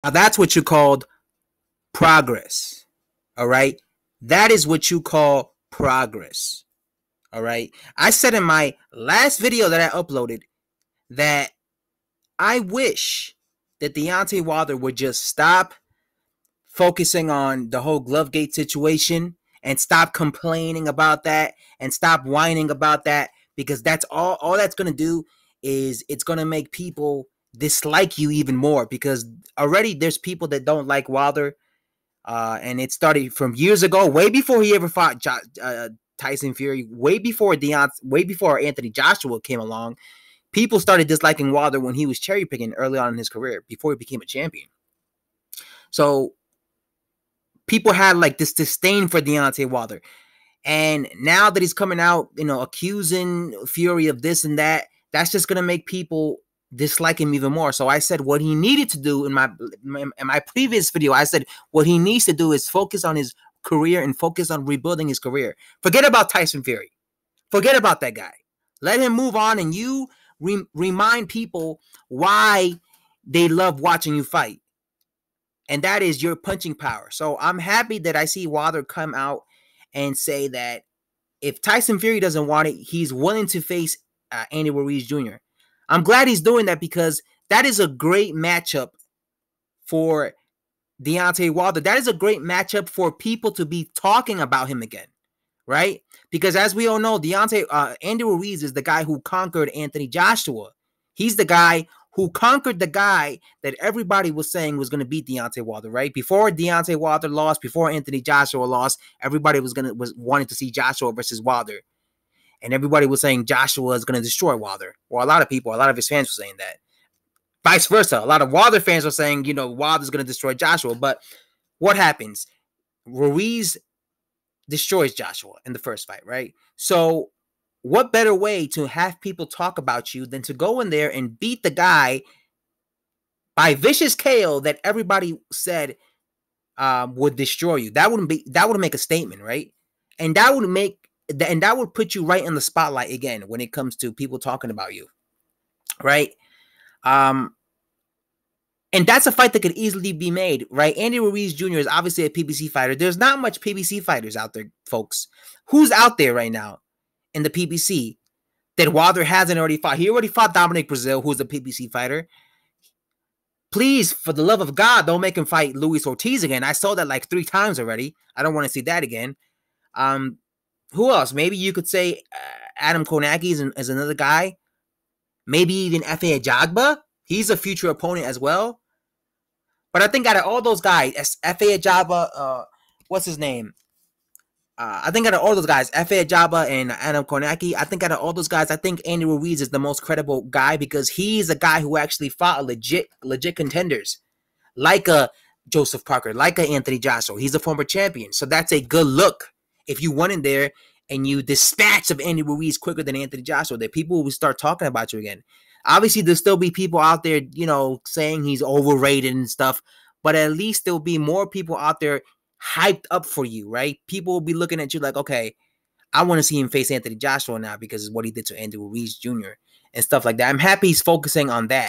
Now that's what you called progress. All right. That is what you call progress. All right. I said in my last video that I uploaded that I wish that Deontay Wilder would just stop focusing on the whole Glovegate situation and stop complaining about that and stop whining about that, because that's all that's going to do is it's going to make people dislike you even more, because already there's people that don't like Wilder, and it started from years ago, way before he ever fought Tyson Fury, way before Anthony Joshua came along. People started disliking Wilder when he was cherry picking early on in his career before he became a champion. So people had like this disdain for Deontay Wilder. And now that he's coming out, accusing Fury of this and that, that's just going to make people dislike him even more. So I said what he needed to do in my previous video, I said what he needs to do is focus on his career and focus on rebuilding his career. Forget about Tyson Fury. Forget about that guy. Let him move on, and you remind people why they love watching you fight. And that is your punching power. So I'm happy that I see Wilder come out and say that if Tyson Fury doesn't want it, he's willing to face Andy Ruiz Jr. I'm glad he's doing that, because that is a great matchup for Deontay Wilder. That is a great matchup for people to be talking about him again, right? Because as we all know, Andy Ruiz is the guy who conquered Anthony Joshua. He's the guy who conquered the guy that everybody was saying was going to beat Deontay Wilder, right? Before Deontay Wilder lost, before Anthony Joshua lost, everybody was wanting to see Joshua versus Wilder. And everybody was saying Joshua is going to destroy Wilder. Well, a lot of his fans were saying that. Vice versa. A lot of Wilder fans were saying, Wilder's going to destroy Joshua. But what happens? Ruiz destroys Joshua in the first fight, right? So what better way to have people talk about you than to go in there and beat the guy by vicious KO that everybody said would destroy you? That would make a statement, right? And that would put you right in the spotlight again when it comes to people talking about you, right? And that's a fight that could easily be made, right? Andy Ruiz Jr. is obviously a PBC fighter. There's not much PBC fighters out there, folks. Who's out there right now in the PBC that Wilder hasn't already fought? He already fought Dominic Brazil, who's a PBC fighter. Please, for the love of God, don't make him fight Luis Ortiz again. I saw that like 3 times already. I don't want to see that again. Who else? Maybe you could say Adam Konaki is another guy. Maybe even Efe Ajagba. He's a future opponent as well. But I think out of all those guys, Efe Ajagba, what's his name? I think out of all those guys, Efe Ajagba and Adam Konaki, I think out of all those guys, I think Andy Ruiz is the most credible guy, because he's a guy who actually fought legit contenders, like a Joseph Parker, like a Anthony Joshua. He's a former champion. So that's a good look. If you went in there and you dispatch of Andy Ruiz quicker than Anthony Joshua, that people will start talking about you again. Obviously, there'll still be people out there, saying he's overrated and stuff, but at least there'll be more people out there hyped up for you, right? People will be looking at you like, okay, I want to see him face Anthony Joshua now because of what he did to Andy Ruiz Jr. and stuff like that. I'm happy he's focusing on that.